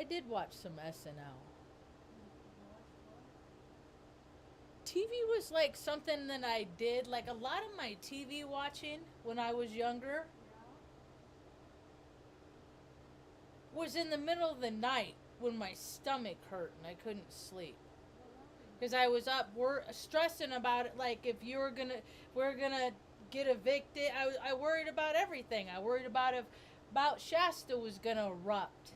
I did watch some SNL. TV was like something that I did. Like a lot of my TV watching when I was younger was in the middle of the night when my stomach hurt and I couldn't sleep. Because I was up, stressing about it. Like if we're gonna get evicted. I worried about everything. I worried about Shasta was gonna erupt,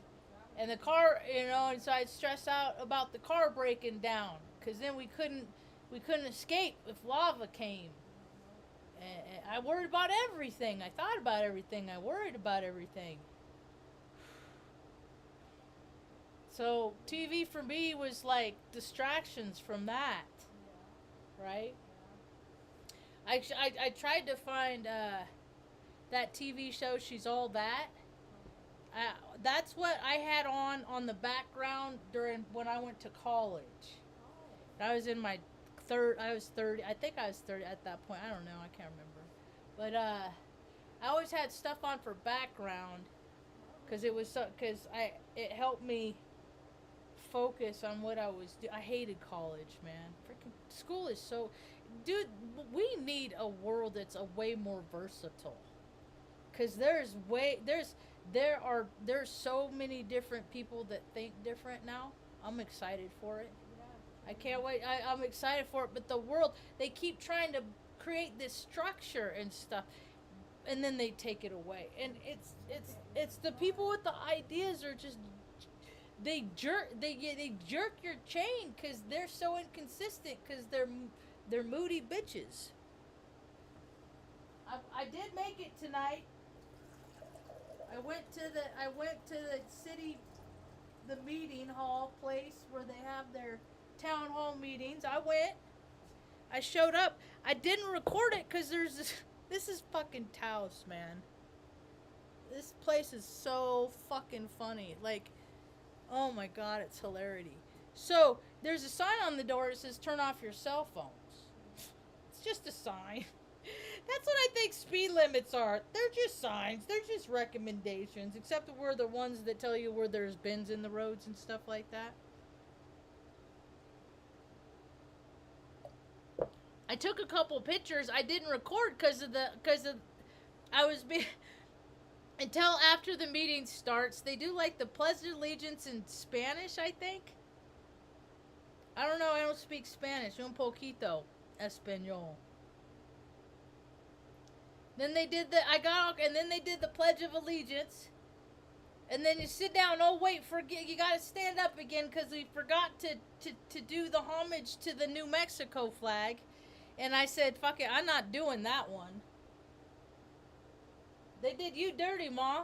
and the car, and so I'd stress out about the car breaking down. Because then we couldn't escape if lava came. And I worried about everything. I thought about everything. I worried about everything. So TV for me was like distractions from that, right? I tried to find that TV show. She's All That. That's what I had on the background during when I went to college. I was in my third. I was 30. I think I was 30 at that point. I don't know. I can't remember. But I always had stuff on for background because it helped me focus on what I was doing. I hated college, man. Freaking school is so, dude. We need a world that's a way more versatile. Cause there's so many different people that think different now. I'm excited for it. I can't wait. I'm excited for it. But the world, they keep trying to create this structure and stuff, and then they take it away. And it's the people with the ideas are just they jerk your chain because they're so inconsistent because they're moody bitches. I did make it tonight. I went to the city, the meeting hall place where they have their town hall meetings. I showed up. I didn't record it because this is fucking Taos, man. This place is so fucking funny. Like, oh my god, it's hilarity. So there's a sign on the door that says turn off your cell phones. It's just a sign. That's what I think speed limits are. They're just signs. They're just recommendations. Except that we're the ones that tell you where there's bends in the roads and stuff like that. I took a couple pictures. I didn't record because I was being until after the meeting starts. They do like the Pledge of Allegiance in Spanish, I think. I don't know. I don't speak Spanish. Un poquito español. Then they did then they did the Pledge of Allegiance. And then you sit down. Oh wait, you gotta stand up again because we forgot to do the homage to the New Mexico flag. And I said, fuck it, I'm not doing that one. They did you dirty, Ma.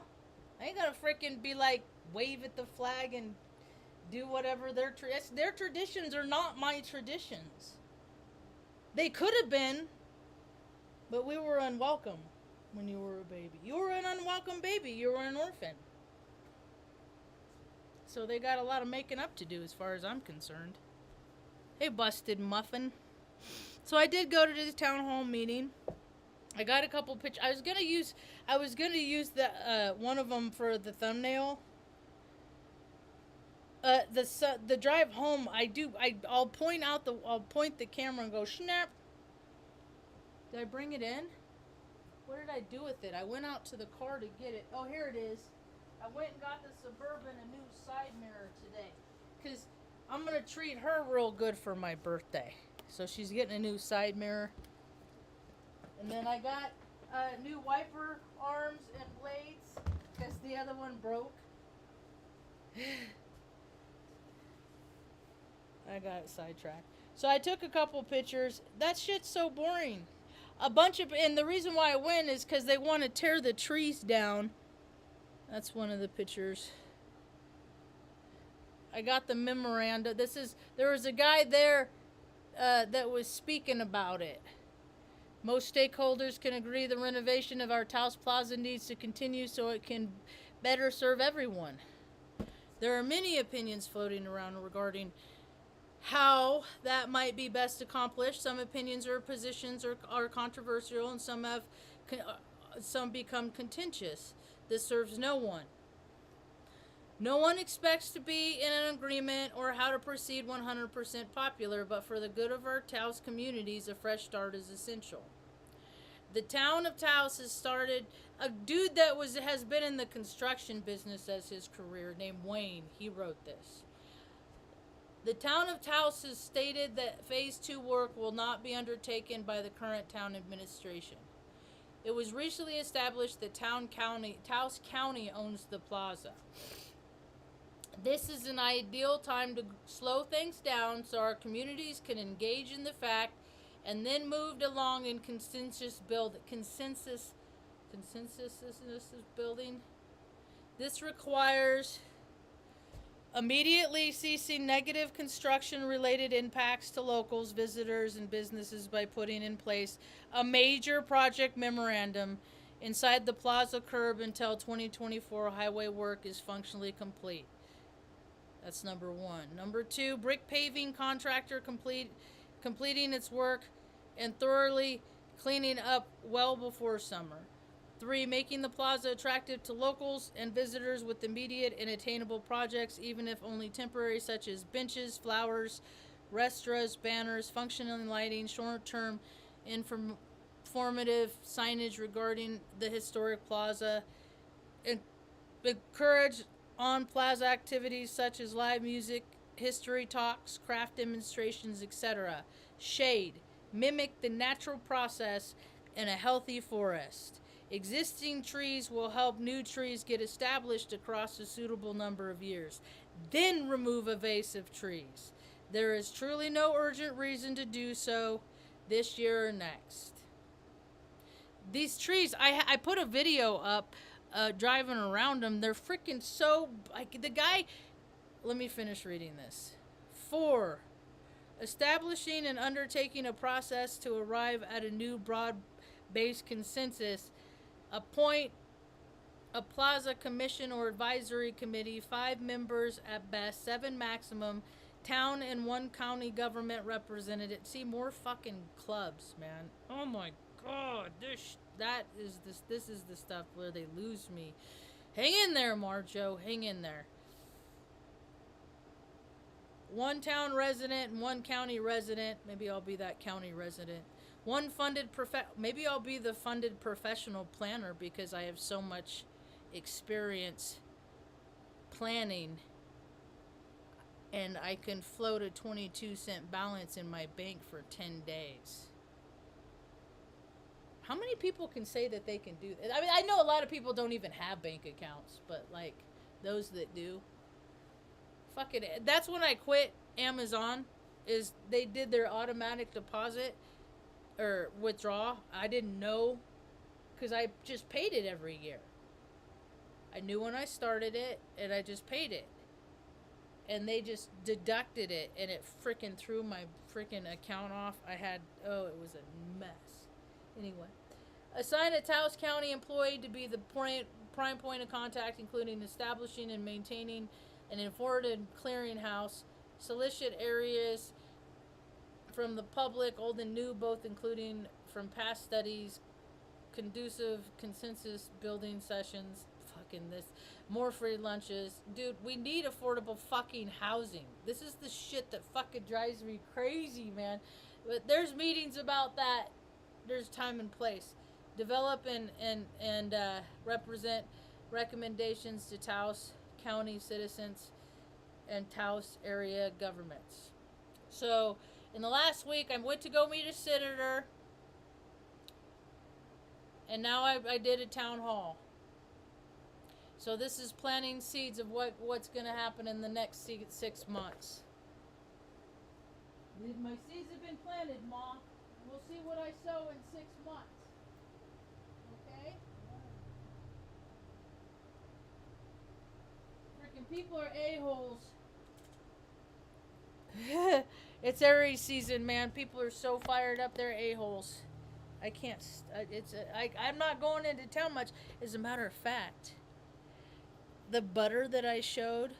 I ain't gonna freaking be like wave at the flag and do whatever their traditions are not my traditions. They could have been. But we were unwelcome when you were a baby. You were an unwelcome baby. You were an orphan. So they got a lot of making up to do as far as I'm concerned. Hey, busted muffin. So I did go to this town hall meeting. I got a couple pictures. I was gonna use the one of them for the thumbnail. The drive home. I'll point the camera and go snap. Did I bring it in? What did I do with it? I went out to the car to get it. Oh, here it is. I went and got the Suburban a new side mirror today. Because I'm going to treat her real good for my birthday. So she's getting a new side mirror. And then I got new wiper arms and blades. Because the other one broke. I got it sidetracked. So I took a couple pictures. That shit's so boring. And the reason why I went is because they want to tear the trees down. That's one of the pictures. I got the memoranda. There was a guy there that was speaking about it. Most stakeholders can agree the renovation of our Taos Plaza needs to continue so it can better serve everyone. There are many opinions floating around regarding how that might be best accomplished. Some opinions or positions are controversial, and some become contentious. This serves no one. No one expects to be in an agreement or how to proceed 100% popular, but for the good of our Taos communities, a fresh start is essential. The town of Taos has started a dude that has been in the construction business as his career, named Wayne. He wrote this. The town of Taos has stated that Phase 2 work will not be undertaken by the current town administration. It was recently established that Taos County owns the plaza. This is an ideal time to slow things down so our communities can engage in the fact and then moved along in consensus building. This requires immediately ceasing negative construction-related impacts to locals, visitors, and businesses by putting in place a major project memorandum inside the plaza curb until 2024 highway work is functionally complete. That's number one. Number two, brick paving contractor completing its work and thoroughly cleaning up well before summer. 3. Making the plaza attractive to locals and visitors with immediate and attainable projects, even if only temporary, such as benches, flowers, restauras, banners, functional lighting, short-term informative signage regarding the historic plaza. Encourage on-plaza activities such as live music, history talks, craft demonstrations, etc. Shade. Mimic the natural process in a healthy forest. Existing trees will help new trees get established across a suitable number of years. Then remove invasive trees. There is truly no urgent reason to do so this year or next. These trees, I put a video up driving around them. They're freaking so... the guy... Let me finish reading this. 4. Establishing and undertaking a process to arrive at a new broad-based consensus. Appoint a plaza commission or advisory committee, 5 members at best, 7 maximum, town and 1 county government representative. See, more fucking clubs, man. Oh my god, this is the stuff where they lose me. Hang in there, Marjo, hang in there. 1 town resident and 1 county resident. Maybe I'll be that county resident. 1 funded maybe I'll be the funded professional planner because I have so much experience planning and I can float a 22-cent balance in my bank for 10 days. How many people can say that they can do that? I mean, I know a lot of people don't even have bank accounts, but like those that do, fuck it. That's when I quit Amazon, is they did their automatic deposit or withdraw. I didn't know because I just paid it every year. I knew when I started it and I just paid it. And they just deducted it and it freaking threw my freaking account off. It was a mess. Anyway, assign a Taos County employee to be the prime point of contact, including establishing and maintaining an enforced clearinghouse, solicit areas from the public, old and new, both including from past studies, conducive consensus building sessions, fucking this, more free lunches. Dude, we need affordable fucking housing. This is the shit that fucking drives me crazy, man. But there's meetings about that. There's time and place. Develop and represent recommendations to Taos County citizens and Taos area governments. So, in the last week, I went to go meet a senator, and now I did a town hall. So this is planting seeds of what's going to happen in the next 6 months. My seeds have been planted, Ma. We'll see what I sow in 6 months. Okay? Freaking people are a-holes. It's Aries season, man. People are so fired up, they're a-holes. I can't. I'm not going into town much. As a matter of fact, the butter that I showed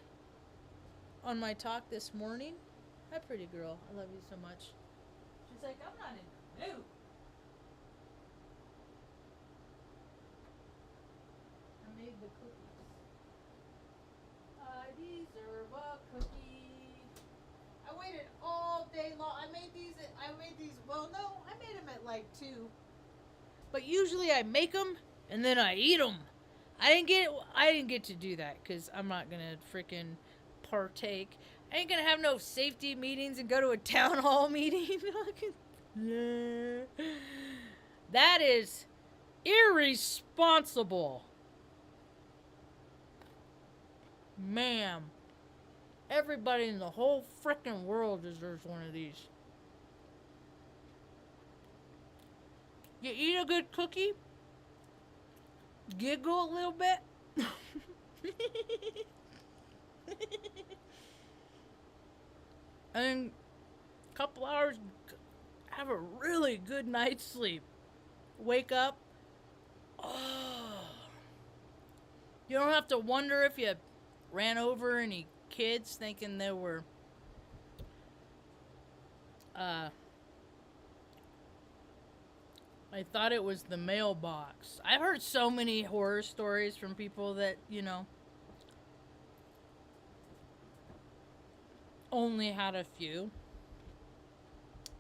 on my talk this morning, hi, pretty girl. I love you so much. She's like, I'm not in the mood. I made the cookies. like 2. But usually I make them and then I eat them. I didn't get to do that because I'm not gonna freaking partake. I ain't gonna have no safety meetings and go to a town hall meeting. That is irresponsible. Ma'am. Everybody in the whole freaking world deserves one of these. You eat a good cookie, giggle a little bit, and a couple hours, have a really good night's sleep. Wake up. Oh. You don't have to wonder if you ran over any kids thinking they were I thought it was the mailbox. I've heard so many horror stories from people that, only had a few.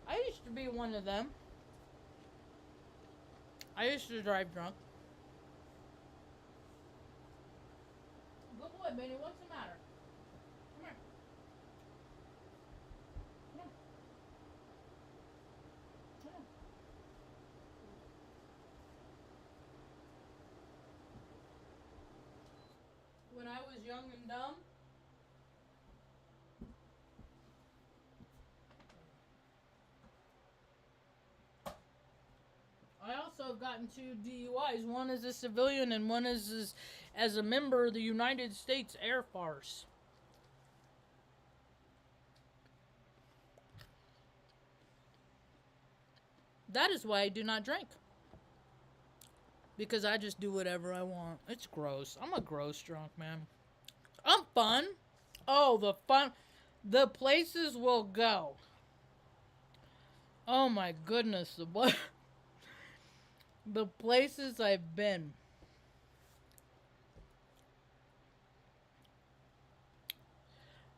I used to be one of them. I used to drive drunk. Good boy, Benny. What's the matter? Come here. Come on. Come on. When I was young and dumb, I also have gotten 2 DUIs. One as a civilian and one as a member of the United States Air Force. That is why I do not drink. Because I just do whatever I want. It's gross. I'm a gross drunk, man. I'm fun. Oh, the fun. The places we'll go. Oh my goodness. The places I've been.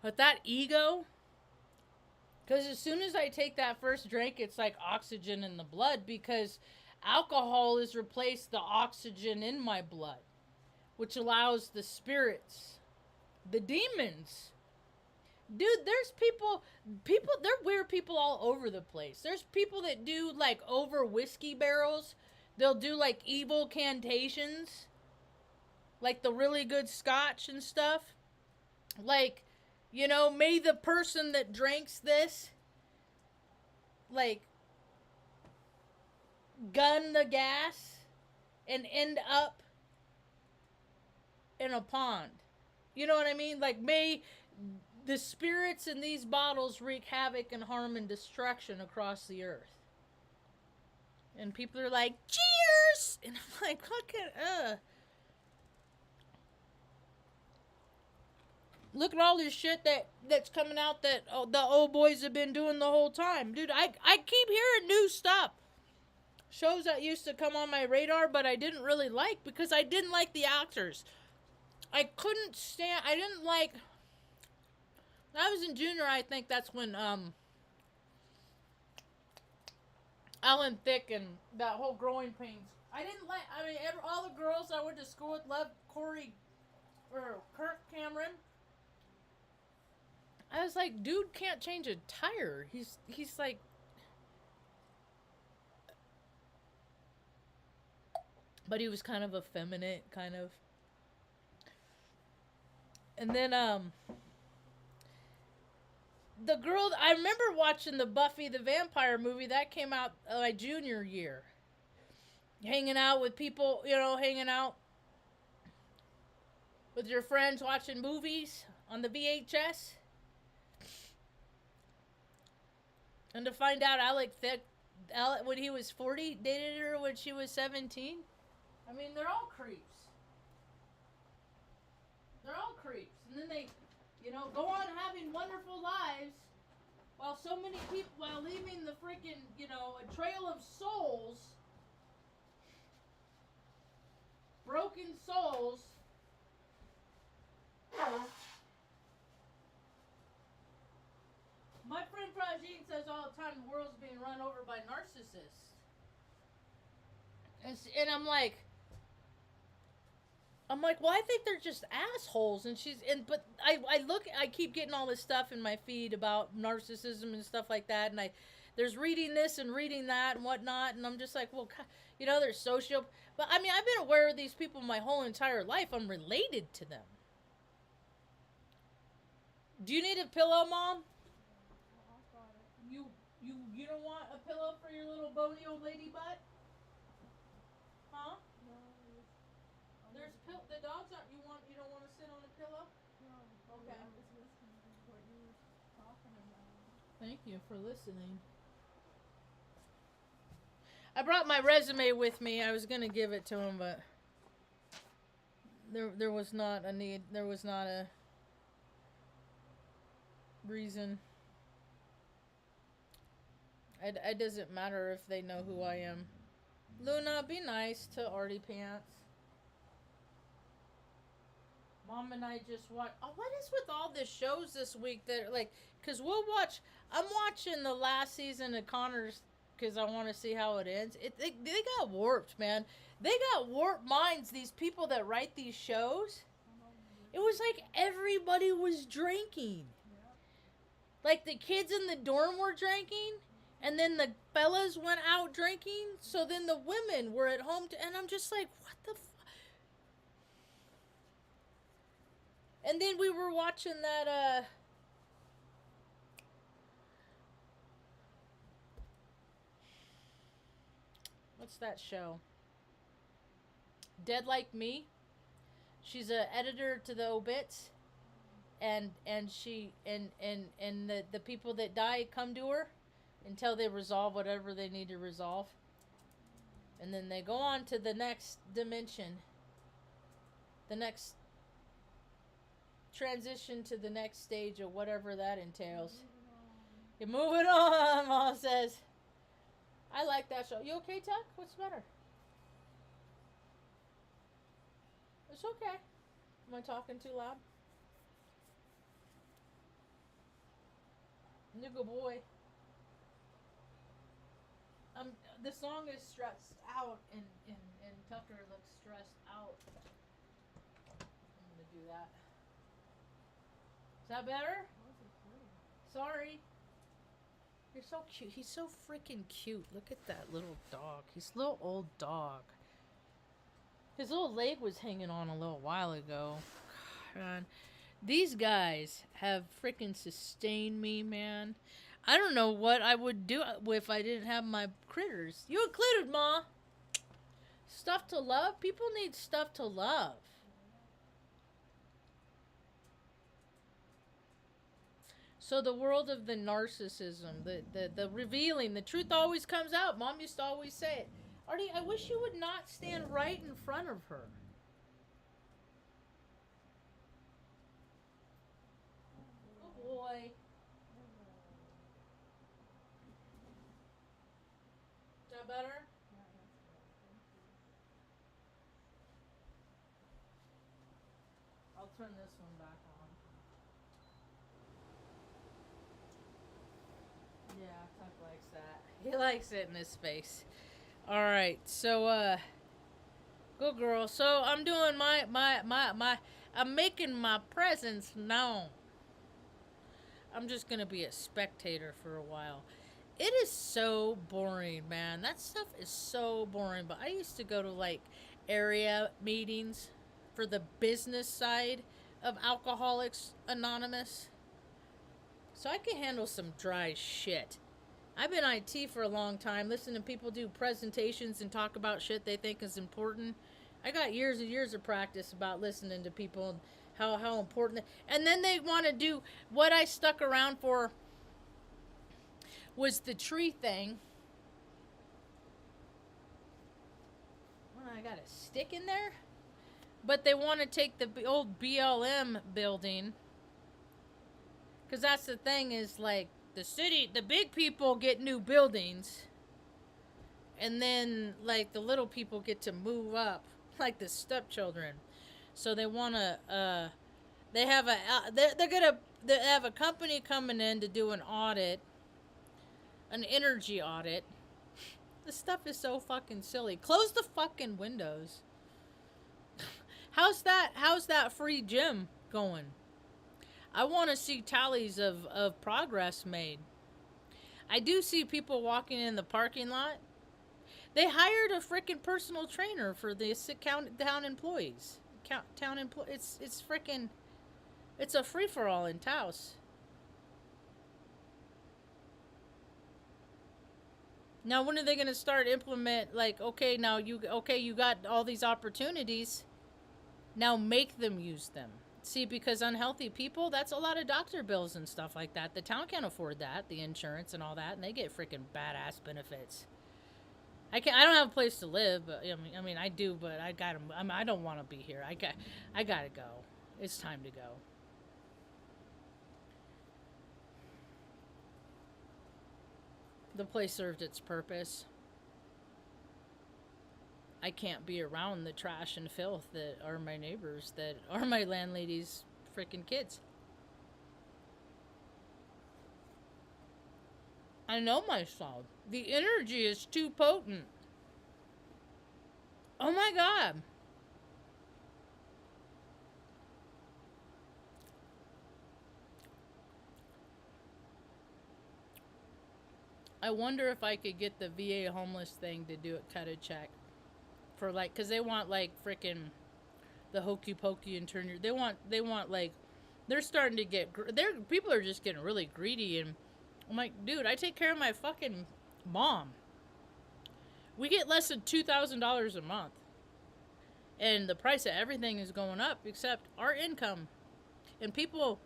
But that ego. Because as soon as I take that first drink, it's like oxygen in the blood. Because alcohol has replaced the oxygen in my blood, which allows the spirits, the demons. Dude, there's people, they're weird people all over the place. There's people that do like over whiskey barrels. They'll do like evil cantations, like the really good scotch and stuff. Like, may the person that drinks this, like, gun the gas and end up in a pond. You know what I mean? Like, may the spirits in these bottles wreak havoc and harm and destruction across the earth. And people are like, cheers! And I'm like, fucking, Look at all this shit that's coming out that the old boys have been doing the whole time. Dude, I keep hearing new stuff. Shows that used to come on my radar, but I didn't really like because I didn't like the actors. I didn't like... When I was in junior, I think that's when Alan Thicke and that whole Growing Pains. All the girls I went to school with loved Kirk Cameron. I was like, dude can't change a tire. He's like... But he was kind of effeminate, kind of. And then, the girl... I remember watching the Buffy the Vampire movie. That came out my junior year. Hanging out with people, hanging out with your friends watching movies on the VHS. And to find out Alec Thicke, when he was 40, dated her when she was 17. I mean, they're all creeps. They're all creeps. And then they, go on having wonderful lives while so many people, while leaving the freaking, a trail of souls, broken souls. My friend Prajine says all the time the world's being run over by narcissists. And I'm like, well, I think they're just assholes. And but I keep getting all this stuff in my feed about narcissism and stuff like that. And there's reading this and reading that and whatnot. And I'm just like, well, there's social. But I mean, I've been aware of these people my whole entire life. I'm related to them. Do you need a pillow, Mom? You don't want a pillow for your little bony old lady butt? Huh? There's the dogs aren't. You don't want to sit on a pillow? Okay. Thank you for listening. I brought my resume with me. I was gonna give it to him, but there was not a need. There was not a reason. It doesn't matter if they know who I am. Luna, be nice to Artie Pants. Mom and I just watch. Oh, what is with all the shows this week that like? Cause we'll watch. I'm watching the last season of Connor's because I want to see how it ends. They got warped, man. They got warped minds. These people that write these shows. It was like everybody was drinking. Like the kids in the dorm were drinking, and then the fellas went out drinking. So then the women were at home, and I'm just like, what the. And then we were watching that, what's that show? Dead Like Me. She's a editor to the obits. And the people that die come to her until they resolve whatever they need to resolve. And then they go on to the next dimension. The next transition to the next stage of whatever that entails. You're moving on, Mom says. I like that show. You okay, Tuck? What's the matter? It's okay. Am I talking too loud? You good boy. The song is stressed out, and Tucker looks stressed out. I'm gonna do that. Is that better? Sorry. You're so cute. He's so freaking cute. Look at that little dog. He's a little old dog. His little leg was hanging on a little while ago. God, these guys have freaking sustained me, man. I don't know what I would do if I didn't have my critters. You included, Ma. Stuff to love? People need stuff to love. So the world of the narcissism, the revealing, the truth always comes out. Mom used to always say it. Artie, I wish you would not stand right in front of her. Good boy. Is that better? I'll turn this one back on. Yeah, Tuck likes that. He likes it in his face. All right, so good girl. So I'm doing I'm making my presence known. I'm just gonna be a spectator for a while. It is so boring, man. That stuff is so boring. But I used to go to like area meetings for the business side of Alcoholics Anonymous. So I can handle some dry shit. I've been IT for a long time, listening to people do presentations and talk about shit they think is important. I got years and years of practice about listening to people and how important. And then they want to do what I stuck around for was the tree thing. Well, I got a stick in there. But they want to take the old BLM building. Because that's the thing is like, the city, the big people get new buildings, and then like the little people get to move up, like the stepchildren. So they want to, they have they have a company coming in to do an audit, an energy audit. This stuff is so fucking silly. Close the fucking windows. How's that free gym going? I want to see tallies of progress made. I do see people walking in the parking lot. They hired a freaking personal trainer for the town employees. It's freaking, it's a free for all in Taos. Now when are they gonna start implement, like, okay, now you got all these opportunities. Now make them use them. See, because unhealthy people, that's a lot of doctor bills and stuff like that. The town can't afford that, the insurance and all that, and they get freaking badass benefits. I don't have a place to live, but I mean, I do, but I don't want to be here. I gotta go. It's time to go. The place served its purpose. I can't be around the trash and filth that are my neighbors, that are my landlady's freaking kids. I know myself. The energy is too potent. Oh my God. I wonder if I could get the VA homeless thing to do it, cut a check. For like, cause they want like freaking the hokey pokey and turn your. They want like, they're starting to get. People are just getting really greedy, and I'm like, dude, I take care of my fucking mom. We get less than $2,000 a month, and the price of everything is going up except our income, and people.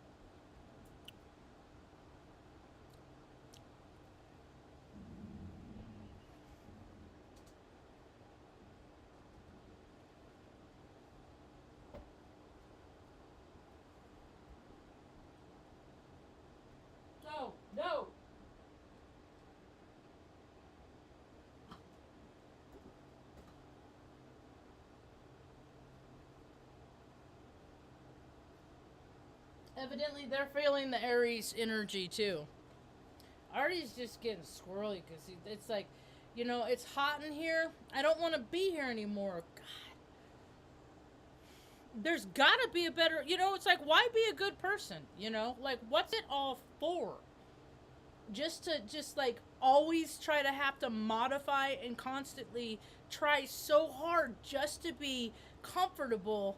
No. Evidently, they're feeling the Aries energy too. Artie's just getting squirrely because it's like, it's hot in here. I don't want to be here anymore. God. There's got to be a better, it's like, why be a good person? Like, what's it all for? Just like always try to have to modify and constantly try so hard just to be comfortable.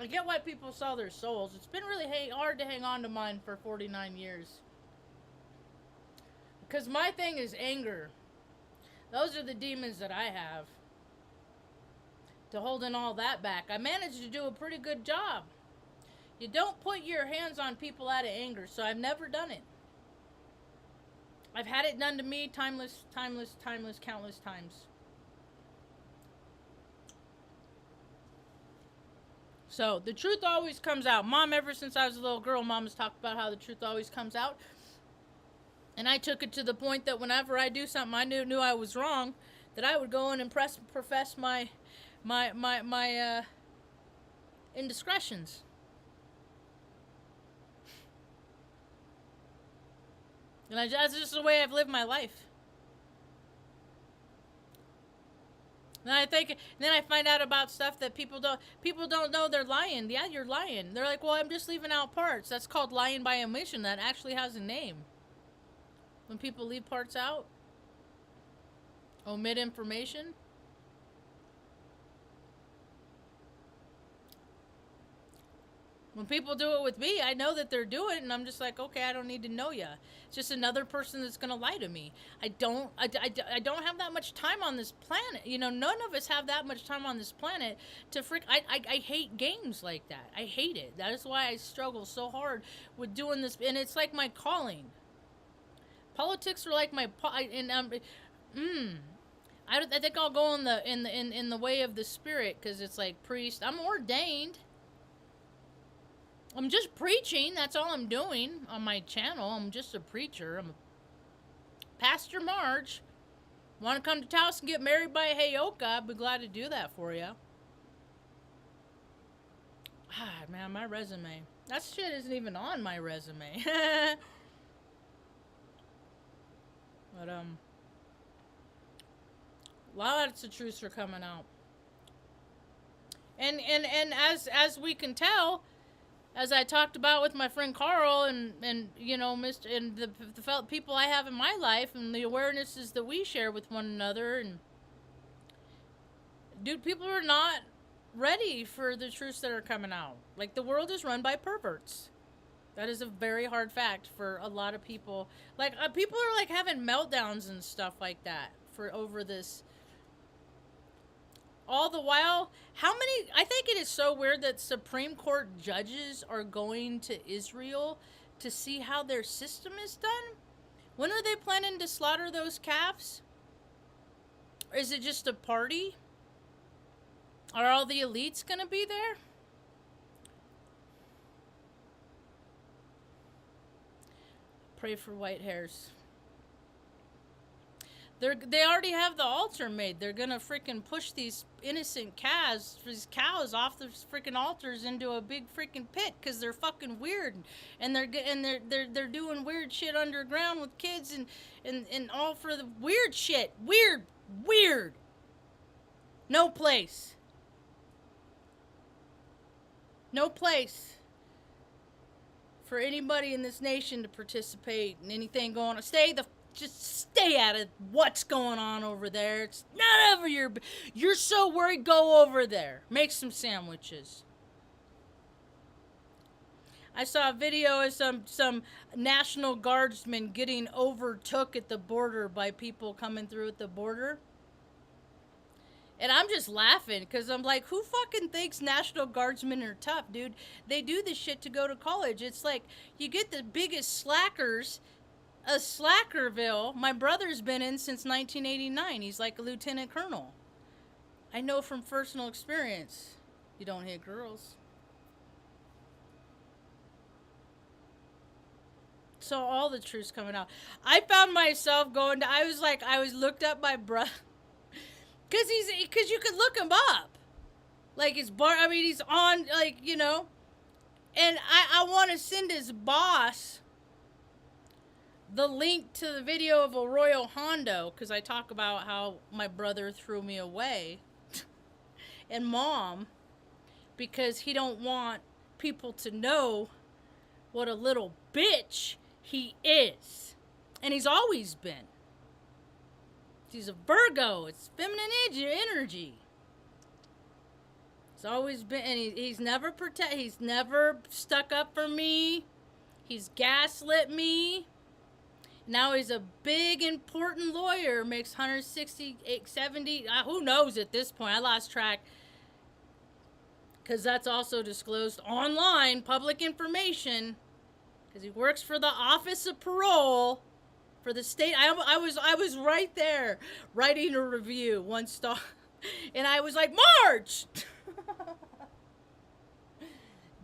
I get why people sell their souls. It's been really hard to hang on to mine for 49 years. Because my thing is anger. Those are the demons that I have. To holding all that back. I managed to do a pretty good job. You don't put your hands on people out of anger, so I've never done it. I've had it done to me countless times. So, the truth always comes out. Mom, ever since I was a little girl, Mom has talked about how the truth always comes out. And I took it to the point that whenever I do something I knew I was wrong, that I would go in and profess my indiscretions. And that's just the way I've lived my life. And then I find out about stuff that people don't know they're lying. Yeah, you're lying. They're like, well, I'm just leaving out parts. That's called lying by omission. That actually has a name. When people leave parts out, omit information. When people do it with me, I know that they're doing it, and I'm just like, okay, I don't need to know ya. It's just another person that's gonna lie to me. I don't have that much time on this planet. None of us have that much time on this planet to I hate games like that. I hate it. That is why I struggle so hard with doing this, and it's like my calling. Politics are like my I think I'll go in the way of the spirit, because it's like priest. I'm ordained. I'm just preaching. That's all I'm doing on my channel. I'm just a preacher. I'm a Pastor Marge. Want to come to Taos and get married by a Heyoka? I'd be glad to do that for you. Ah, man, my resume. That shit isn't even on my resume. But lots of truths are coming out. And as we can tell, as I talked about with my friend Carl and you know Mr. and the people I have in my life and the awarenesses that we share with one another, and dude, people are not ready for the truths that are coming out. Like, the world is run by perverts. That is a very hard fact for a lot of people. Like, people are like having meltdowns and stuff like that for over this. All the while, how many? I think it is so weird that Supreme Court judges are going to Israel to see how their system is done. When are they planning to slaughter those calves? Or is it just a party? Are all the elites going to be there? Pray for white hairs. They already have the altar made. They're gonna freaking push these innocent these cows off the freaking altars into a big freaking pit because they're fucking weird, and they're doing weird shit underground with kids and all for the weird shit. Weird. No place. No place for anybody in this nation to participate in anything going on. Just stay out of what's going on over there. It's not over your... You're so worried, go over there. Make some sandwiches. I saw a video of some National Guardsmen getting overtook at the border by people coming through at the border. And I'm just laughing because I'm like, who fucking thinks National Guardsmen are tough, dude? They do this shit to go to college. It's like you get the biggest slackers... A Slackerville, my brother's been in since 1989. He's like a lieutenant colonel. I know from personal experience. You don't hit girls. So all the truth's coming out. I found myself going to, I was looked up my brother. Cause you could look him up. Like he's on, like, you know. And I want to send his boss the link to the video of a Royal Hondo, because I talk about how my brother threw me away and mom, because he don't want people to know what a little bitch he is. And he's always been. He's a Virgo. It's feminine energy. He's always been, and he's never he's never stuck up for me. He's gaslit me. Now he's a big, important lawyer, makes 160, 70, who knows at this point? I lost track. Because that's also disclosed online, public information. Because he works for the Office of Parole for the state. I was right there writing a review, 1 star. And I was like, Marge!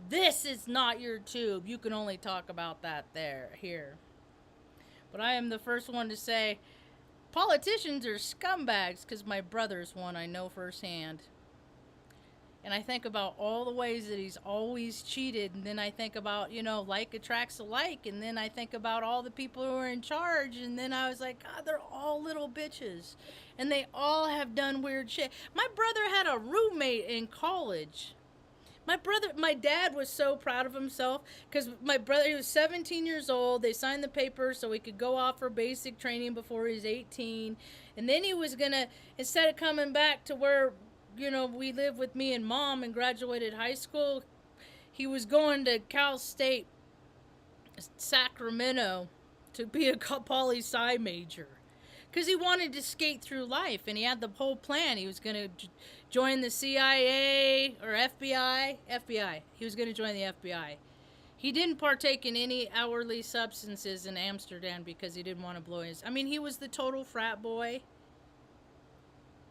This is not your tube. You can only talk about that here. But I am the first one to say, politicians are scumbags, because my brother's one I know firsthand. And I think about all the ways that he's always cheated, and then I think about, you know, like attracts alike, and then I think about all the people who are in charge, and then I was like, God, they're all little bitches. And they all have done weird shit. My brother had a roommate in college. My dad was so proud of himself because my brother, he was 17 years old. They signed the paper so he could go off for basic training before he was 18. And then he was going to, instead of coming back to where, you know, we lived with me and mom and graduated high school, he was going to Cal State Sacramento to be a poli-sci major. Because he wanted to skate through life, and he had the whole plan. He was going to join the CIA or FBI. He was going to join the FBI. He didn't partake in any hourly substances in Amsterdam because he didn't want to blow his... I mean, he was the total frat boy.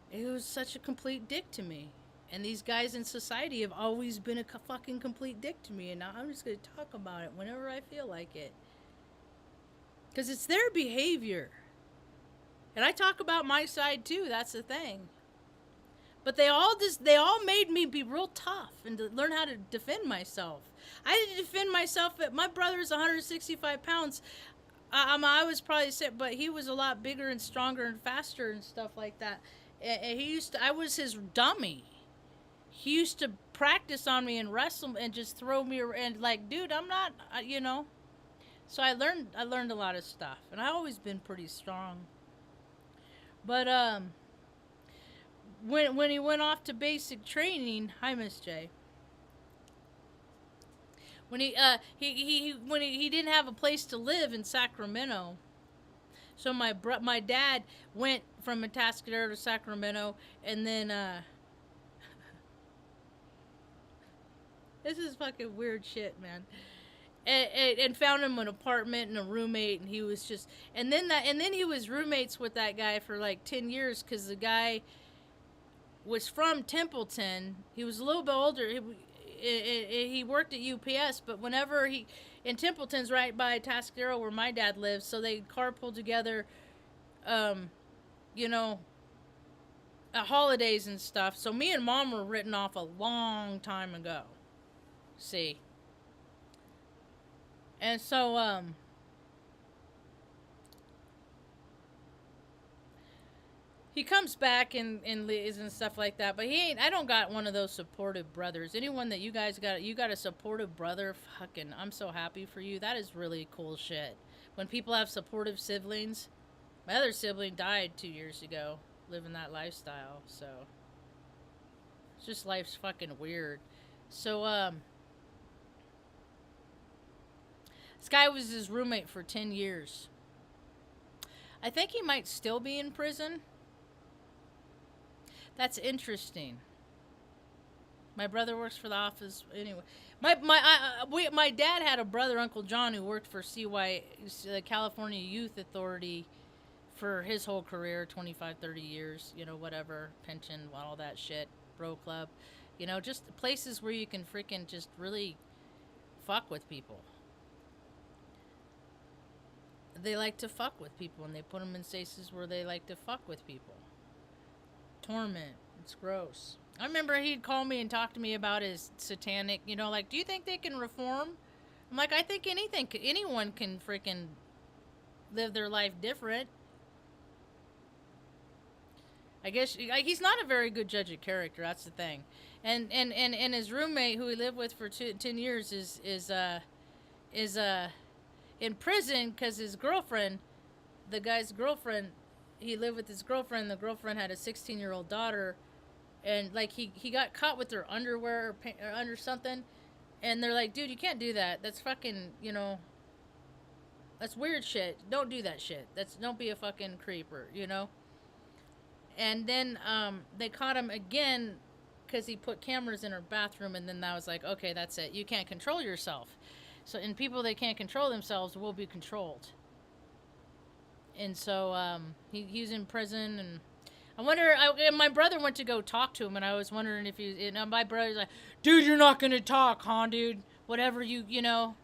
He was such a complete dick to me. And these guys in society have always been a fucking complete dick to me. And now I'm just going to talk about it whenever I feel like it. Because it's their behavior. And I talk about my side too, that's the thing. But they all made me be real tough and to learn how to defend myself. I had to defend myself. My brother's 165 pounds. I was probably sick, but he was a lot bigger and stronger and faster and stuff like that. And he used to, I was his dummy. He used to practice on me and wrestle and just throw me and like, dude, I'm not, you know. So I learned a lot of stuff, and I always been pretty strong. But when he went off to basic training, hi Miss J. When he didn't have a place to live in Sacramento, so my dad went from Atascadero to Sacramento, and then this is fucking weird shit, man. And found him an apartment and a roommate, and he was just, and then he was roommates with that guy for like 10 years because the guy was from Templeton. He was a little bit older. He worked at UPS, but whenever in Templeton's right by Atascadero where my dad lives, so they carpooled together, you know, at holidays and stuff. So me and mom were written off a long time ago. See. And so, he comes back and leaves and stuff like that, but he ain't. I don't got one of those supportive brothers. Anyone that you guys got, you got a supportive brother. Fucking, I'm so happy for you. That is really cool shit. When people have supportive siblings, my other sibling died 2 years ago, living that lifestyle. So it's just life's fucking weird. So this guy was his roommate for 10 years. I think he might still be in prison. That's interesting. My brother works for the office anyway. My dad had a brother, Uncle John, who worked for the California Youth Authority for his whole career, 25, 30 years, you know, whatever, pension, all that shit, bro club, you know, just places where you can freaking just really fuck with people. They like to fuck with people, and they put them in places where they like to fuck with people. Torment. It's gross. I remember he'd call me and talk to me about his satanic, you know, like, do you think they can reform? I'm like, I think anyone can freaking live their life different. I guess he's not a very good judge of character. That's the thing. And his roommate, who he lived with for 10 years, is in prison because his girlfriend, the guy's girlfriend, he lived with his girlfriend. The girlfriend had a 16-year-old daughter, and like he got caught with their underwear or under something, and they're like, dude, you can't do that. That's fucking, you know, that's weird shit. Don't do that shit. Don't be a fucking creeper, you know. And then they caught him again because he put cameras in her bathroom, and then that was like, okay, that's it. You can't control yourself. So, and people that can't control themselves will be controlled. And so he's in prison, and I wonder. And my brother went to go talk to him, and I was wondering if he. And my brother's like, "Dude, you're not gonna talk, huh, dude? Whatever you know."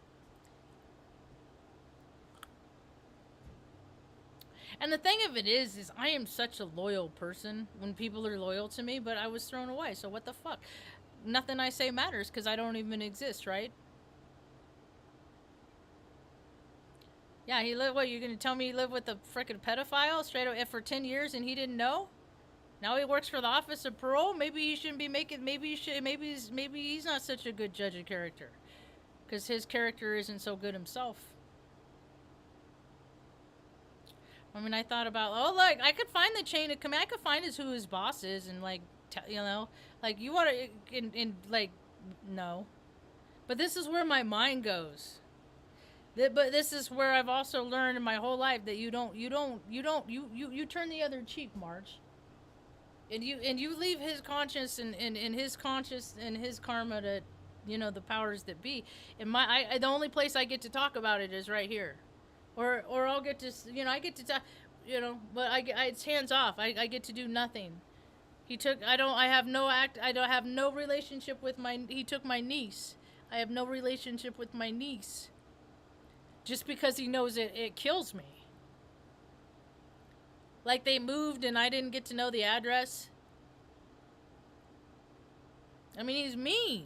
And the thing of it is I am such a loyal person when people are loyal to me, but I was thrown away. So what the fuck? Nothing I say matters because I don't even exist, right? Yeah, he lived. What, you're gonna tell me he lived with a freaking pedophile straight away for 10 years and he didn't know? Now he works for the Office of Parole. Maybe he shouldn't be making. Maybe he should. Maybe he's not such a good judge of character, because his character isn't so good himself. I mean, I thought about, oh look, I could find the chain of command. I could find who his boss is, and like, you know, like you want to, and like, no. But this is where my mind goes. But this is where I've also learned in my whole life that you turn the other cheek, Marge. And you leave his conscience and his conscience and his karma to, you know, the powers that be. And the only place I get to talk about it is right here, or I'll get to, you know, I get to talk, you know, but it's hands off. I get to do nothing. I have no relationship with he took my niece. I have no relationship with my niece. Just because he knows it kills me. Like they moved and I didn't get to know the address. I mean, he's mean.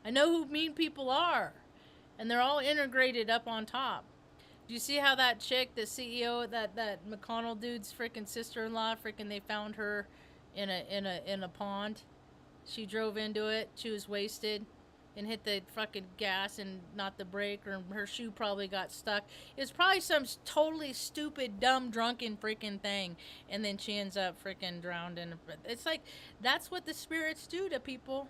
I know who mean people are. And they're all integrated up on top. Do you see how that chick, the CEO, that McConnell dude's freaking sister-in-law, freaking they found her in a pond. She drove into it. She was wasted and hit the fucking gas and not the brake, or her shoe probably got stuck. It's probably some totally stupid, dumb, drunken freaking thing, and then she ends up freaking drowned in. It's like that's what the spirits do to people.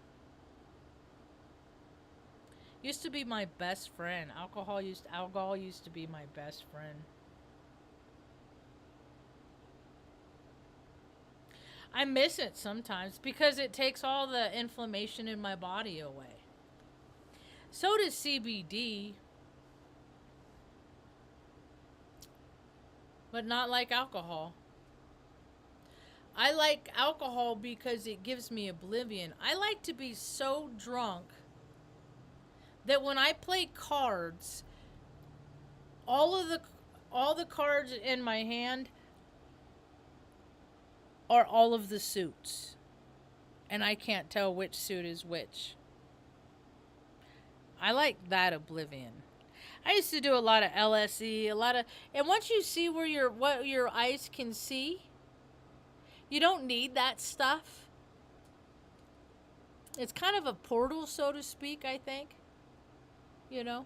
Used to be my best friend. Alcohol used to be my best friend. I miss it sometimes because it takes all the inflammation in my body away. So does CBD, but not like alcohol. I like alcohol because it gives me oblivion. I like to be so drunk that when I play cards, all of the all the cards in my hand are all of the suits, and I can't tell which suit is which. I like that oblivion. I used to do a lot of LSE, and once you see what your eyes can see, you don't need that stuff. It's kind of a portal, so to speak, I think. You know?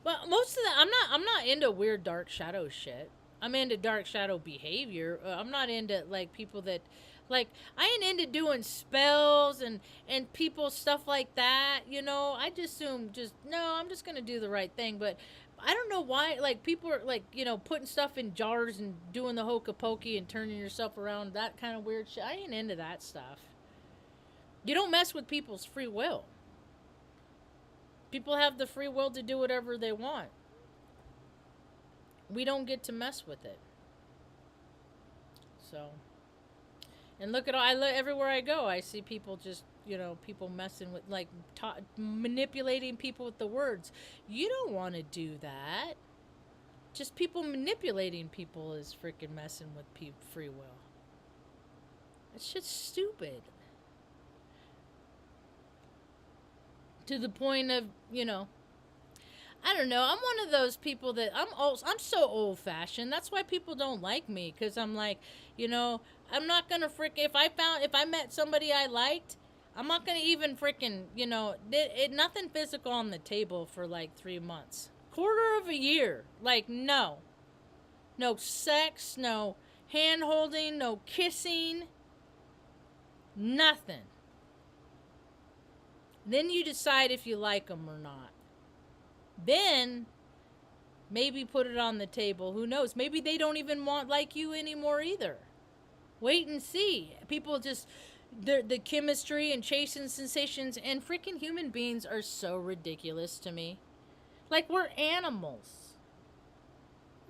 But most of that, I'm not into weird dark shadow shit. I'm into dark shadow behavior. I'm not into like people that like I ain't into doing spells and people stuff like that, you know. I just assume just no, I'm just going to do the right thing, but I don't know why like people are like, you know, putting stuff in jars and doing the hokey pokey and turning yourself around, that kind of weird shit. I ain't into that stuff. You don't mess with people's free will. People have the free will to do whatever they want. We don't get to mess with it. So, and look at all, everywhere I go, I see people just, you know, people messing with, like, manipulating people with the words. You don't want to do that. Just people manipulating people is freaking messing with free will. It's just stupid. To the point of, you know, I don't know. I'm one of those people that I'm so old fashioned. That's why people don't like me, because I'm like, you know, I'm not gonna if I met somebody I liked, I'm not gonna even freaking, you know, nothing physical on the table for like 3 months, quarter of a year. Like no sex, no hand holding, no kissing, nothing. Then you decide if you like them or not. Then maybe put it on the table. Who knows? Maybe they don't even like you anymore either. Wait and see. People just the chemistry and chasing sensations, and freaking human beings are so ridiculous to me. Like we're animals.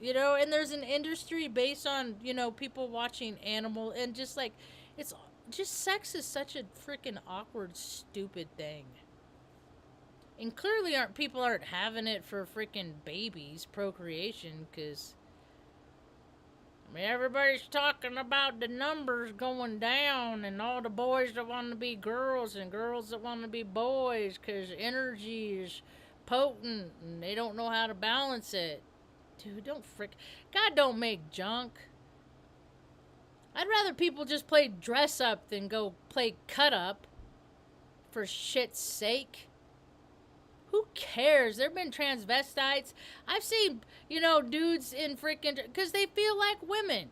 You know, and there's an industry based on, you know, people watching animal, and just like it's just sex is such a freaking awkward, stupid thing. And clearly people aren't having it for freaking babies, procreation, because I mean, everybody's talking about the numbers going down and all the boys that want to be girls and girls that want to be boys because energy is potent and they don't know how to balance it. Dude, God don't make junk. I'd rather people just play dress up than go play cut up, for shit's sake. Who cares? There have been transvestites. I've seen, you know, dudes in freaking, because they feel like women.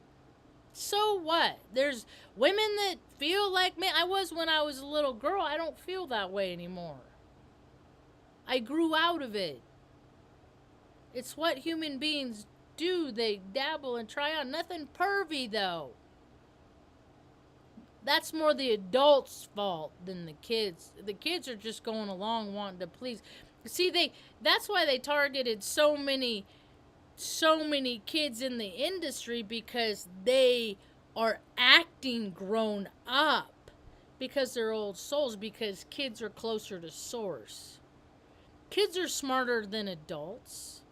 So what? There's women that feel like men. I was when I was a little girl. I don't feel that way anymore. I grew out of it. It's what human beings do. They dabble and try on. Nothing pervy, though. That's more the adults' fault than the kids. The kids are just going along wanting to please. See, that's why they targeted so many kids in the industry, because they are acting grown up because they're old souls, because kids are closer to source. Kids are smarter than adults.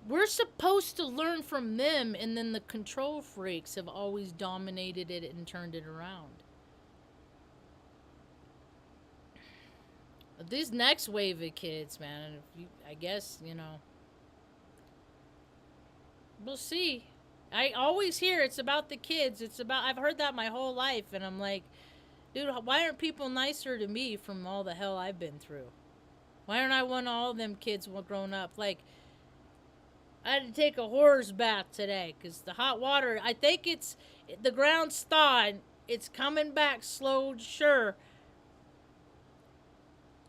We're supposed to learn from them, and then the control freaks have always dominated it and turned it around. these next wave of kids, man. I guess, we'll see. I always hear it's about the kids. I've heard that my whole life, and I'm like, dude, why aren't people nicer to me from all the hell I've been through? Why aren't I one of all them kids grown up? Like, I had to take a horse bath today because the hot water, I think the ground's thawed. It's coming back slow, sure.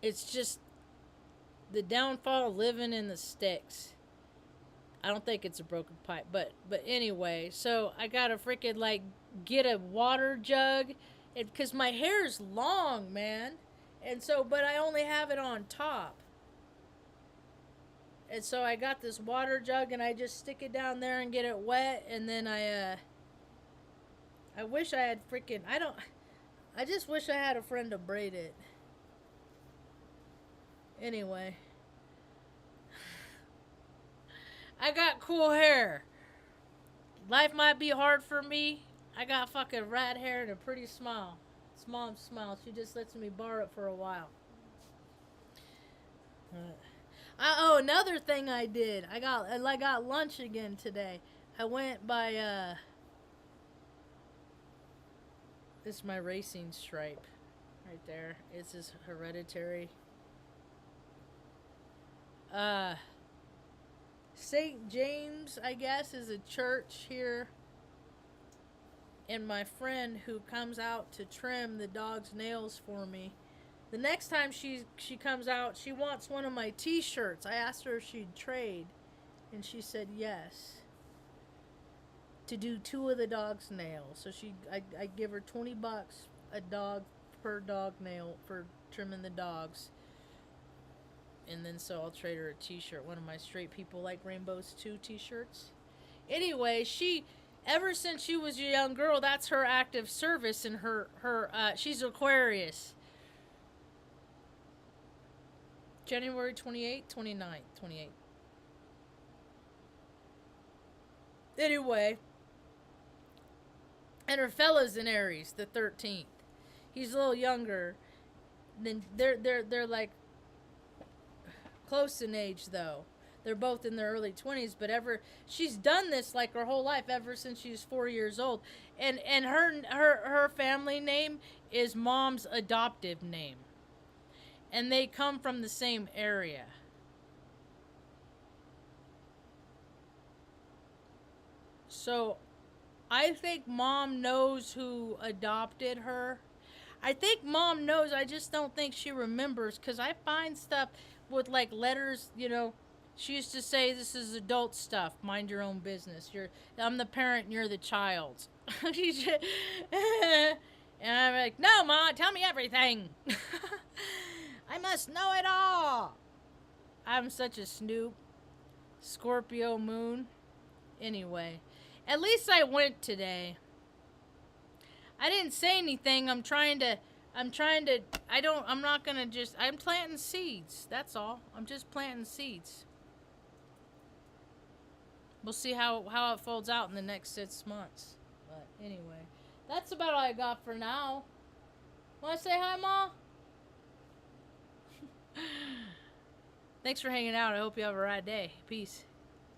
It's just the downfall of living in the sticks. I don't think it's a broken pipe, but anyway, so I gotta freaking like get a water jug, because my hair's long, man, and so but I only have it on top, and so I got this water jug and I just stick it down there and get it wet, and then I wish I had I just wish I had a friend to braid it. Anyway. I got cool hair. Life might be hard for me. I got fucking rat hair and a pretty smile. Mom's smile. She just lets me borrow it for a while. Another thing I did. I got lunch again today. I went by this is my racing stripe right there. It's this hereditary. St. James, I guess, is a church here. And my friend who comes out to trim the dog's nails for me, the next time she comes out, she wants one of my t-shirts. I asked her if she'd trade, and she said yes. To do 2 of the dog's nails. So I give her $20 a dog per dog nail for trimming the dogs. And then so I'll trade her a t-shirt, one of my Straight People Like Rainbows 2 t-shirts. Anyway, ever since she was a young girl, that's her active service, and she's Aquarius. January 28th, 29th, 28th. Anyway, and her fella's in Aries, the 13th. He's a little younger. Then they're like close in age, though. They're both in their early 20s, but she's done this like her whole life, ever since she was 4 years old. And her family name is Mom's adoptive name. And they come from the same area. So I think Mom knows who adopted her. I think Mom knows, I just don't think she remembers, because I find stuff with like letters, she used to say, this is adult stuff, mind your own business. I'm the parent and you're the child. And I'm like, no, Ma, tell me everything. I must know it all. I'm such a snoop. Scorpio moon. Anyway, at least I went today. I didn't say anything. I'm planting seeds. That's all. I'm just planting seeds. We'll see how it folds out in the next 6 months. But anyway, that's about all I got for now. Want to say hi, Ma? Thanks for hanging out. I hope you have a right day. Peace.